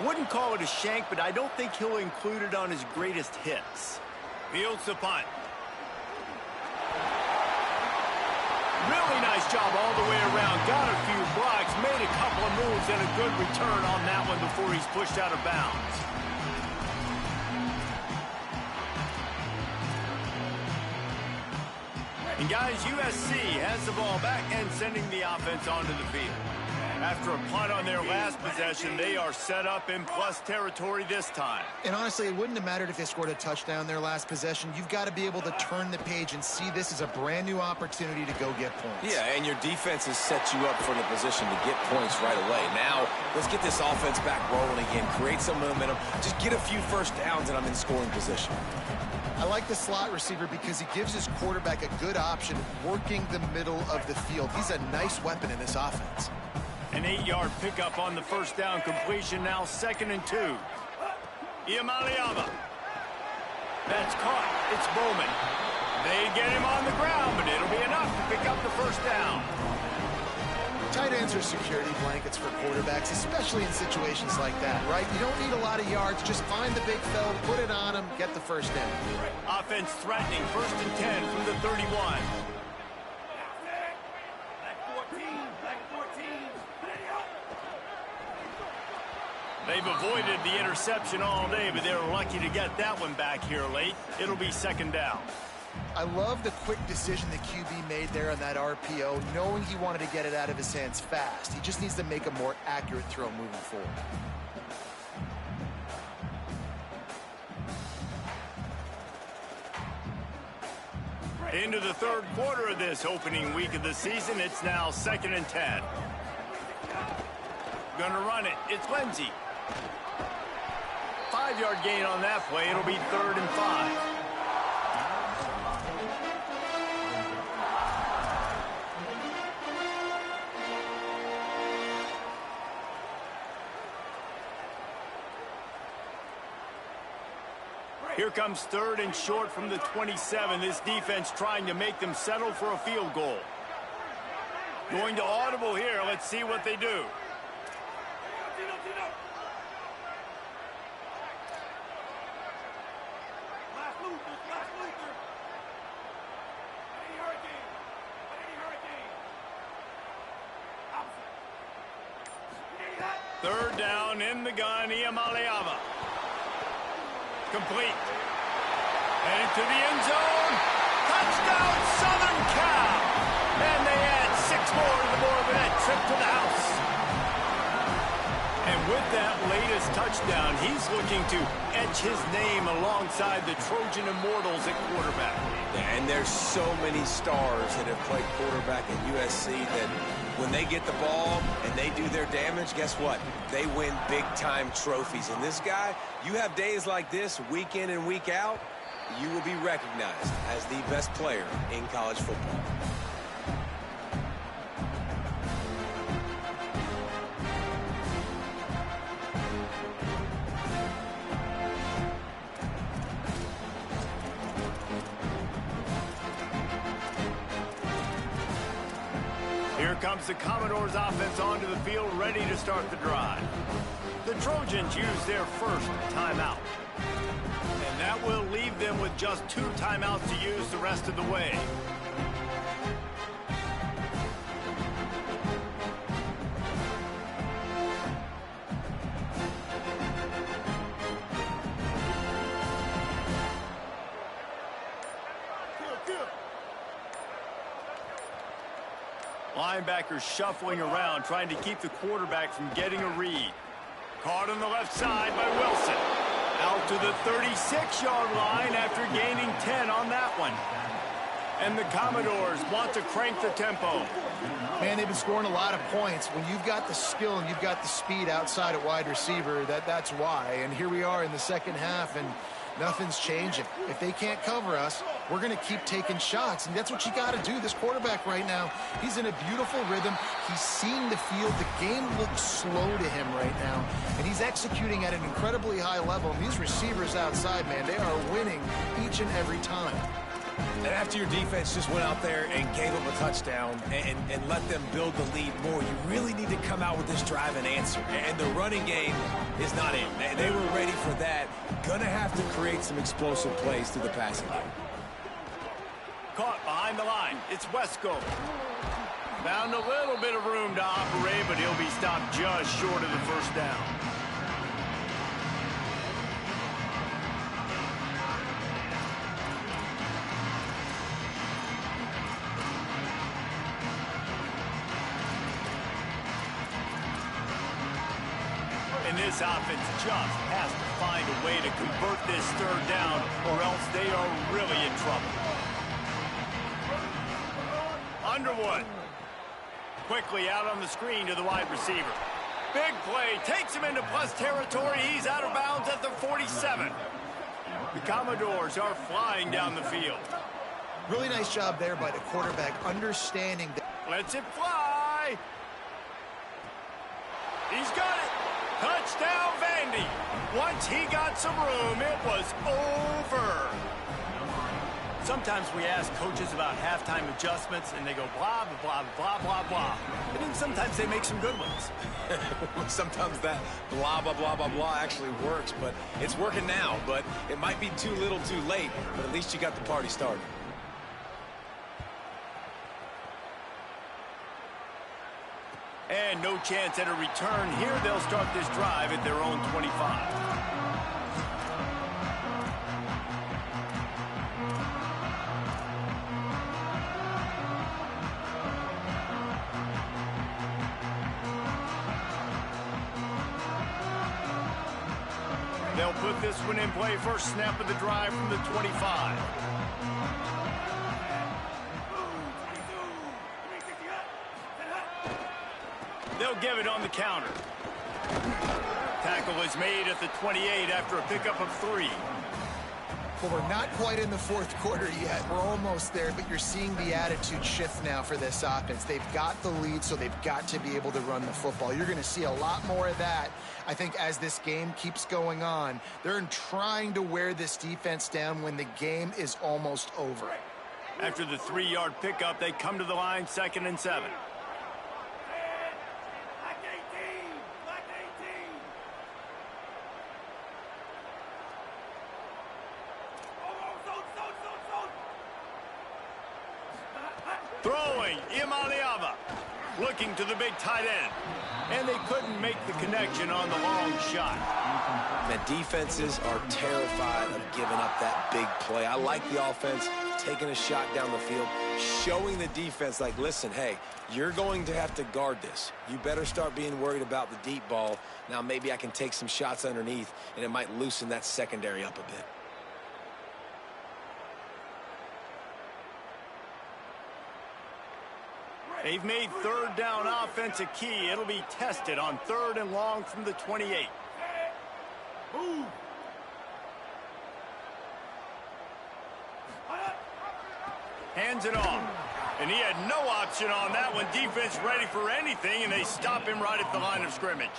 Wouldn't call it a shank, but I don't think he'll include it on his greatest hits. Fields the punt. Really nice job all the way around. Got a few blocks, made a couple of moves, and a good return on that one before he's pushed out of bounds. And guys, USC has the ball back and sending the offense onto the field. After a punt on their last possession, they are set up in plus territory this time. And honestly, it wouldn't have mattered if they scored a touchdown their last possession. You've got to be able to turn the page and see this as a brand new opportunity to go get points. Yeah, and your defense has set you up for the position to get points right away. Now, let's get this offense back rolling again, create some momentum, just get a few first downs, and I'm in scoring position. I like the slot receiver because he gives his quarterback a good option working the middle of the field. He's a nice weapon in this offense. An 8-yard pickup on the first down completion, now 2nd and 2. Iamaleava. That's caught. It's Bowman. They get him on the ground, but it'll be enough to pick up the first down. Tight ends are security blankets for quarterbacks, especially in situations like that, right? You don't need a lot of yards. Just find the big fella, put it on him, get the first down. Offense threatening, 1st and 10 from the 31. They've avoided the interception all day, but they're lucky to get that one back here late. It'll be 2nd down. I love the quick decision the QB made there on that RPO, knowing he wanted to get it out of his hands fast. He just needs to make a more accurate throw moving forward. Into the 3rd quarter of this opening week of the season, it's now 2nd and 10. Gonna run it. It's Lindsey. 5-yard gain on that play. It'll be 3rd and 5. Here comes 3rd and short from the 27. This defense trying to make them settle for a field goal. Going to audible here. Let's see what they do. Third down in the gun, Iamaleava. Complete. And into the end zone. Touchdown, Southern Cal. And they add 6 more to the board with that trip to the house. And with that latest touchdown, he's looking to etch his name alongside the Trojan Immortals at quarterback. And there's so many stars that have played quarterback at USC that when they get the ball and they do their damage, guess what? They win big-time trophies. And this guy, you have days like this, week in and week out, you will be recognized as the best player in college football. Here comes the Commodores offense onto the field, ready to start the drive. The Trojans use their first timeout. And that will leave them with just 2 timeouts to use the rest of the way. Linebackers shuffling around, trying to keep the quarterback from getting a read. Caught on the left side by Wilson. Out to the 36-yard line after gaining 10 on that one. And the Commodores want to crank the tempo. Man, they've been scoring a lot of points. When you've got the skill and you've got the speed outside at wide receiver, that's why. And here we are in the second half, and nothing's changing. If they can't cover us, we're going to keep taking shots, and that's what you got to do. This quarterback right now, he's in a beautiful rhythm. He's seeing the field. The game looks slow to him right now, and he's executing at an incredibly high level. And these receivers outside, man, they are winning each and every time. And after your defense just went out there and gave them a touchdown and let them build the lead more, you really need to come out with this drive and answer. And the running game is not in. They were ready for that. Gonna have to create some explosive plays through the passing game. Caught behind the line. It's Wesco. Found a little bit of room to operate, but he'll be stopped just short of the first down. And this offense just has to find a way to convert this third down, or else they are really in trouble. Underwood. Quickly out on the screen to the wide receiver. Big play. Takes him into plus territory. He's out of bounds at the 47. The Commodores are flying down the field. Really nice job there by the quarterback, understanding that. Lets it fly. He's got it. Touchdown, Vandy. Once he got some room, it was over. Sometimes we ask coaches about halftime adjustments, and they go blah, blah, blah, blah, blah. And then sometimes they make some good ones. Sometimes that blah, blah, blah, blah, blah actually works, but it's working now. But it might be too little too late, but at least you got the party started. And no chance at a return here. They'll start this drive at their own 25. They'll put this one in play. First snap of the drive from the 25. They'll give it on the counter. Tackle is made at the 28 after a pickup of 3. Well, we're not quite in the fourth quarter yet. We're almost there, but you're seeing the attitude shift now for this offense. They've got the lead, so they've got to be able to run the football. You're going to see a lot more of that, I think, as this game keeps going on. They're trying to wear this defense down when the game is almost over. After the 3-yard pickup, they come to the line, 2nd and 7. Throwing, Imaliava, looking to the big tight end. And they couldn't make the connection on the long shot. The defenses are terrified of giving up that big play. I like the offense taking a shot down the field, showing the defense, like, listen, hey, you're going to have to guard this. You better start being worried about the deep ball. Now maybe I can take some shots underneath, and it might loosen that secondary up a bit. They've made third down offense a key. It'll be tested on 3rd and long from the 28. Move. Hands it off. And he had no option on that one. Defense ready for anything, and they stop him right at the line of scrimmage.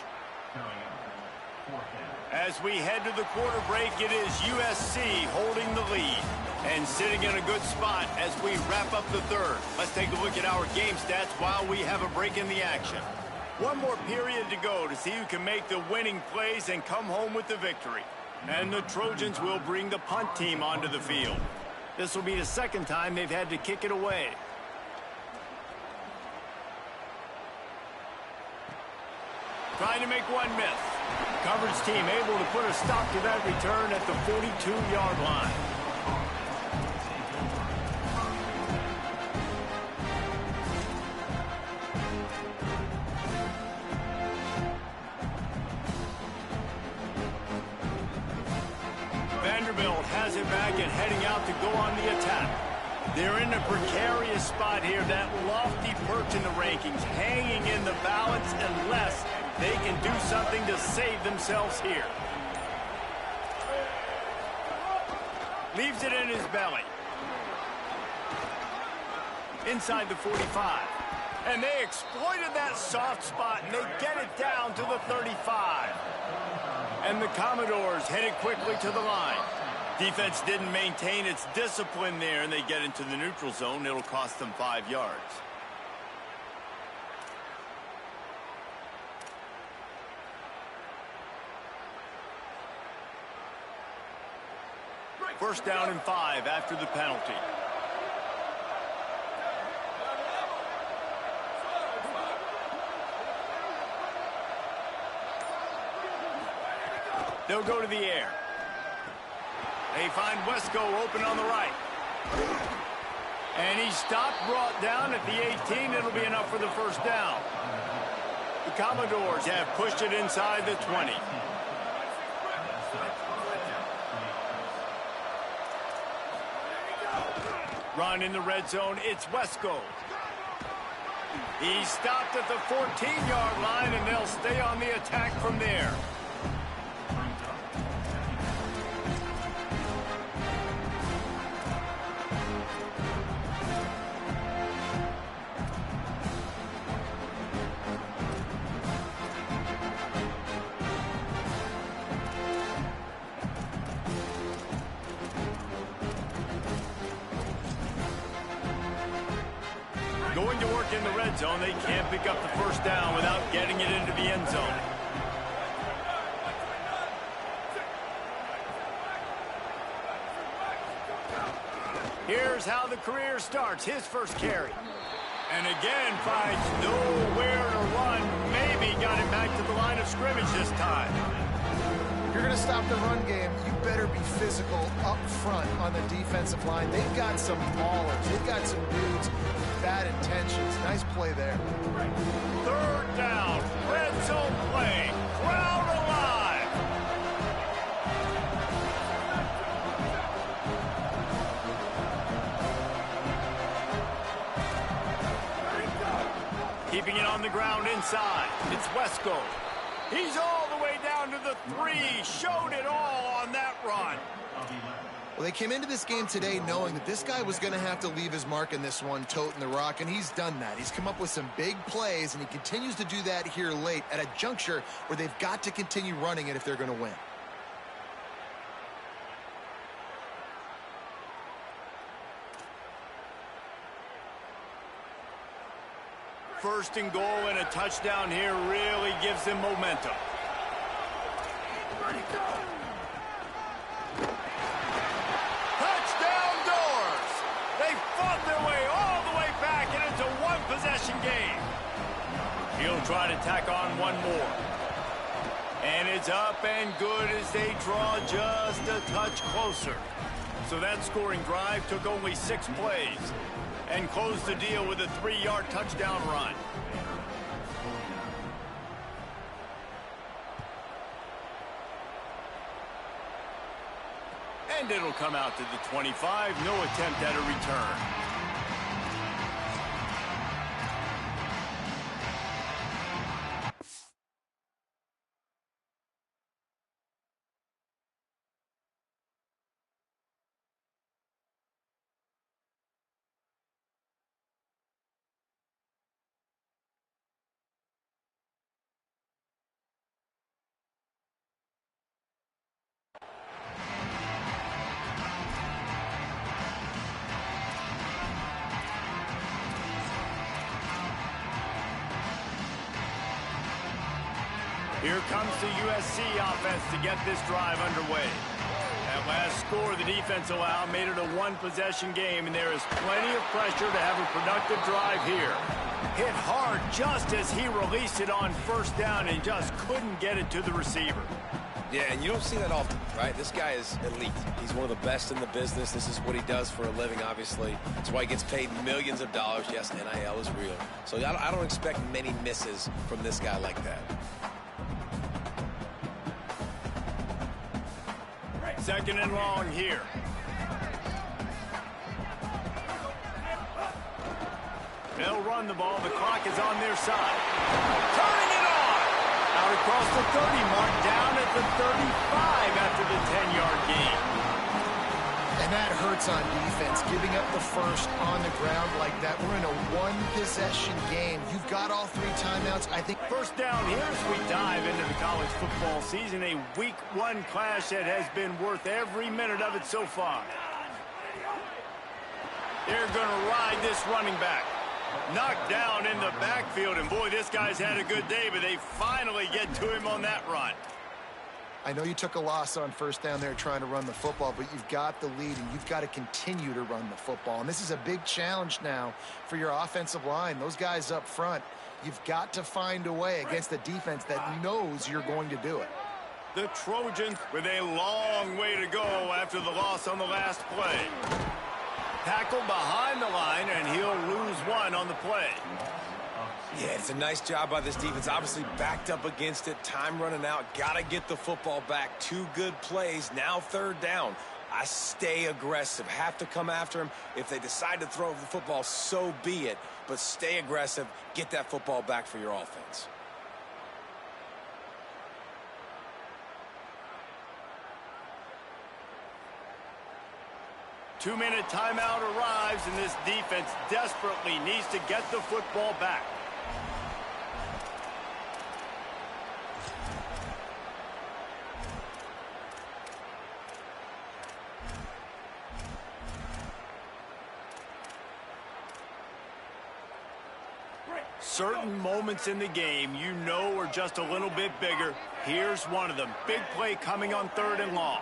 As we head to the quarter break, it is USC holding the lead. And sitting in a good spot as we wrap up the third. Let's take a look at our game stats while we have a break in the action. One more period to go to see who can make the winning plays and come home with the victory. And the Trojans will bring the punt team onto the field. This will be the second time they've had to kick it away. Trying to make one miss. Coverage team able to put a stop to that return at the 42-yard line. Vanderbilt has it back and heading out to go on the attack. They're in a precarious spot here, that lofty perch in the rankings, hanging in the balance unless they can do something to save themselves here. Leaves it in his belly. Inside the 45. And they exploited that soft spot, and they get it down to the 35. And the Commodores headed quickly to the line. Defense didn't maintain its discipline there, and they get into the neutral zone. It'll cost them 5 yards. First down and 5 after the penalty. They'll go to the air. They find Wesco open on the right. And he stopped, brought down at the 18. It'll be enough for the first down. The Commodores have pushed it inside the 20. Run in the red zone. It's Wesco. He stopped at the 14-yard line, and they'll stay on the attack from there. Going to work in the red zone. They can't pick up the first down without getting it into the end zone. Here's how the career starts. His first carry. And again finds nowhere to run. Maybe got it back to the line of scrimmage this time. If you're going to stop the run game, you better be physical up front on the defensive line. They've got some maulers. They've got some dudes with bad intentions. Nice play there. Third down. Red zone play. Crowd alive. Keeping it on the ground inside. It's Wesco. He's all the way down to the 3. Showed it all on that run. Well, they came into this game today knowing that this guy was going to have to leave his mark in this one, toting the rock, and he's done that. He's come up with some big plays, and he continues to do that here late at a juncture where they've got to continue running it if they're going to win. First and goal and a touchdown here really gives them momentum. Touchdown Doors! They fought their way all the way back, and it's a one-possession game. He'll try to tack on one more. And it's up and good as they draw just a touch closer. So that scoring drive took only 6 plays and closed the deal with a 3-yard touchdown run. And it'll come out to the 25. No attempt at a return. Here comes the USC offense to get this drive underway. That last score the defense allowed made it a one-possession game, and there is plenty of pressure to have a productive drive here. Hit hard just as he released it on first down and just couldn't get it to the receiver. Yeah, and you don't see that often, right? This guy is elite. He's one of the best in the business. This is what he does for a living, obviously. That's why he gets paid millions of dollars. Yes, NIL is real. So I don't expect many misses from this guy like that. Second and long here. They'll run the ball. The clock is on their side. Turning it on! Out across the 30 mark, down at the 35 after the 10-yard gain. And that hurts on defense, giving up the first on the ground like that. We're in a one-possession game. You've got all three timeouts. I think first down here as we dive into the college football season. A week one clash that has been worth every minute of it so far. They're going to ride this running back. Knocked down in the backfield, and boy, this guy's had a good day, but they finally get to him on that run. I know you took a loss on first down there trying to run the football, but you've got the lead, and you've got to continue to run the football. And this is a big challenge now for your offensive line. Those guys up front, you've got to find a way against a defense that knows you're going to do it. The Trojans with a long way to go after the loss on the last play. Tackled behind the line, and he'll lose one on the play. Yeah, it's a nice job by this defense. Obviously backed up against it. Time running out. Got to get the football back. Two good plays. Now third down. I stay aggressive. Have to come after him. If they decide to throw the football, so be it. But stay aggressive. Get that football back for your offense. Two-minute timeout arrives, and this defense desperately needs to get the football back. Certain moments in the game you know are just a little bit bigger. Here's one of them. Big play coming on third and long.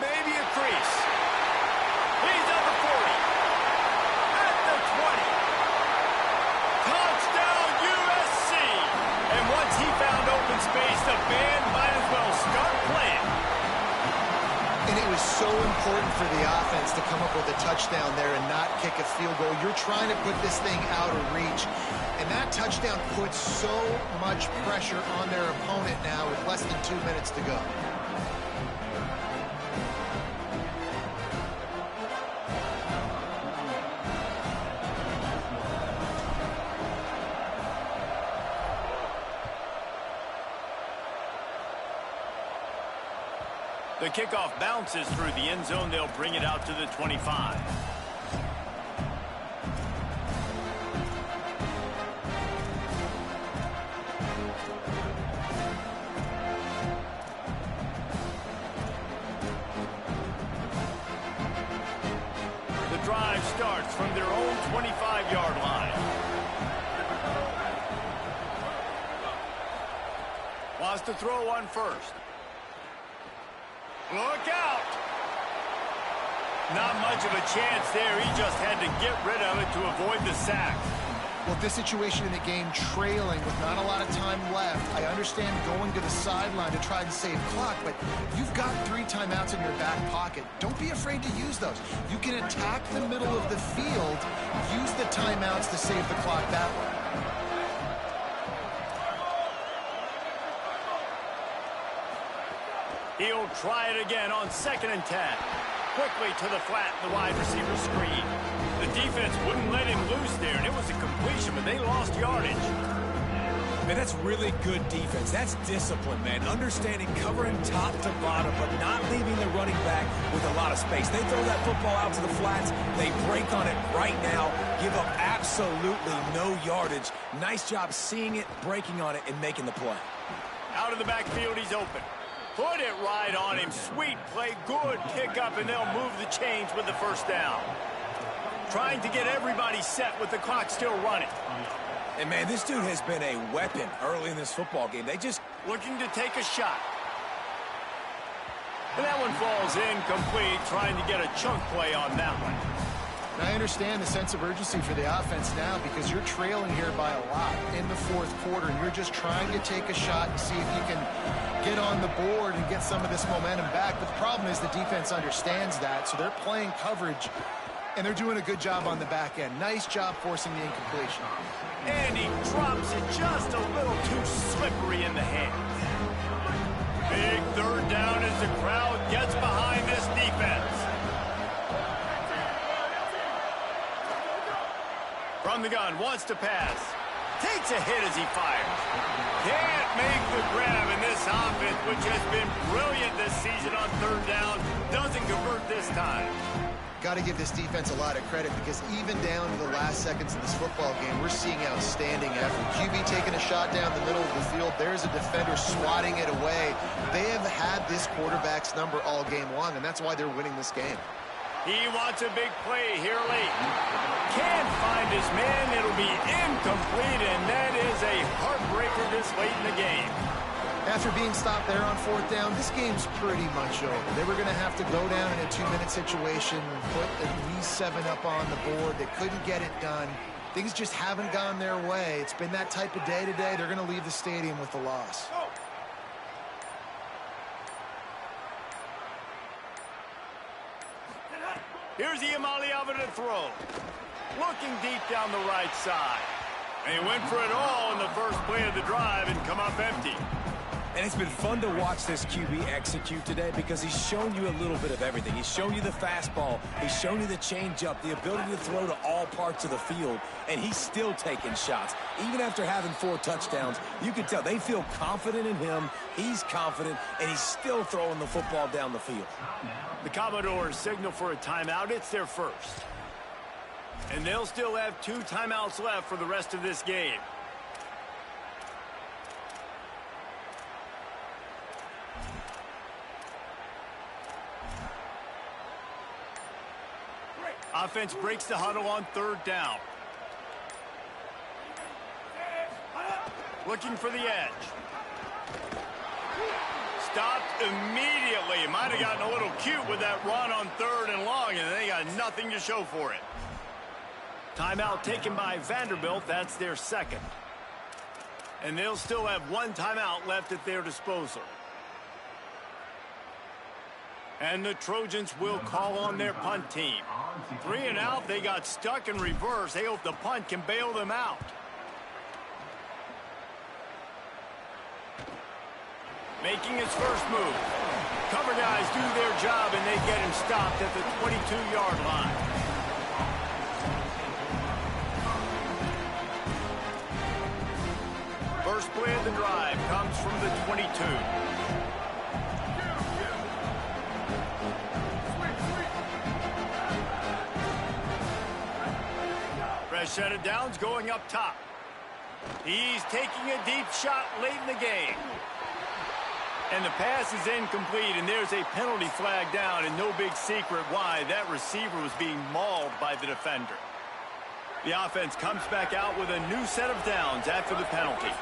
Maybe a crease. He's at the 40. At the 20. Touchdown USC. And once he found open space, the band might as well start playing. And it was so important for the offense to come up with a touchdown there and not kick a field goal. You're trying to put this thing out of reach. And that touchdown puts so much pressure on their opponent now with less than 2 minutes to go. The kickoff bounces through the end zone. They'll bring it out to the 25. The drive starts from their own 25-yard line. Wants to throw one first. Look out! Not much of a chance there. He just had to get rid of it to avoid the sack. Well, this situation in the game, trailing with not a lot of time left, I understand going to the sideline to try and save clock, but you've got 3 timeouts in your back pocket. Don't be afraid to use those. You can attack the middle of the field, use the timeouts to save the clock that way. He'll try it again on 2nd and 10. Quickly to the flat, the wide receiver screen. The defense wouldn't let him loose there, and it was a completion, but they lost yardage. Man, that's really good defense. That's discipline, man. Understanding covering top to bottom, but not leaving the running back with a lot of space. They throw that football out to the flats. They break on it right now, give up absolutely no yardage. Nice job seeing it, breaking on it, and making the play. Out of the backfield, he's open. Put it right on him. Sweet play, good pickup, and they'll move the chains with the first down. trying to get everybody set with the clock still running. And, man, this dude has been a weapon early in this football game. They just looking to take a shot. And that one falls incomplete, trying to get a chunk play on that one. I understand the sense of urgency for the offense now because you're trailing here by a lot in the fourth quarter, and you're just trying to take a shot and see if you can get on the board and get some of this momentum back. But the problem is the defense understands that, so they're playing coverage, and they're doing a good job on the back end. Nice job forcing the incompletion. And he drops it just a little too slippery in the hands. Big third down as the crowd gets behind this defense. From the gun, wants to pass. Takes a hit as he fires. Can't make the grab in this offense, which has been brilliant this season on third down. Doesn't convert this time. Got to give this defense a lot of credit because even down to the last seconds of this football game, we're seeing outstanding effort. QB taking a shot down the middle of the field. There's a defender swatting it away. They have had this quarterback's number all game long, and that's why they're winning this game. He wants a big play here late. Can't find his man. It'll be incomplete, and that is a heartbreaker this late in the game. After being stopped there on fourth down, this game's pretty much over. They were going to have to go down in a 2-minute situation, put at least 7 up on the board. They couldn't get it done. Things just haven't gone their way. It's been that type of day today. They're going to leave the stadium with the loss. Here's Iamaleava to throw. Looking deep down the right side. And he went for it all in the first play of the drive and come up empty. And it's been fun to watch this QB execute today because he's shown you a little bit of everything. He's shown you the fastball. He's shown you the changeup, the ability to throw to all parts of the field, and he's still taking shots. Even after having 4 touchdowns, you can tell they feel confident in him. He's confident, and he's still throwing the football down the field. The Commodores signal for a timeout. It's their first. And they'll still have 2 timeouts left for the rest of this game. Offense breaks the huddle on third down. Looking for the edge. Stopped immediately. Might have gotten a little cute with that run on third and long, and they got nothing to show for it. Timeout taken by Vanderbilt. That's their second. And they'll still have 1 timeout left at their disposal. And the Trojans will call on their punt team. 3 and out. They got stuck in reverse. They hope the punt can bail them out. Making his first move. Cover guys do their job, and they get him stopped at the 22-yard line. First play of the drive comes from the 22. Fresh set of downs going up top. He's taking a deep shot late in the game. And the pass is incomplete, and there's a penalty flag down, and no big secret why. That receiver was being mauled by the defender. The offense comes back out with a new set of downs after the penalty.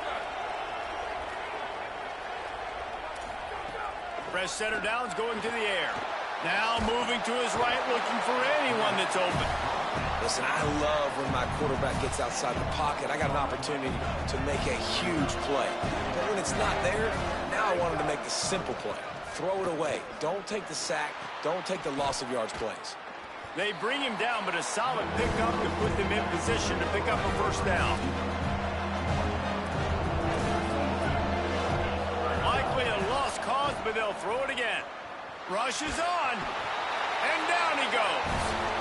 Fresh set of downs going to the air. Now moving to his right, looking for anyone that's open. Listen, I love when my quarterback gets outside the pocket. I got an opportunity to make a huge play. But when it's not there, now I want him to make the simple play. Throw it away. Don't take the sack. Don't take the loss of yards plays. They bring him down, but a solid pickup to put them in position to pick up a first down. Likely a lost cause, but they'll throw it again. Rush is on, and down he goes.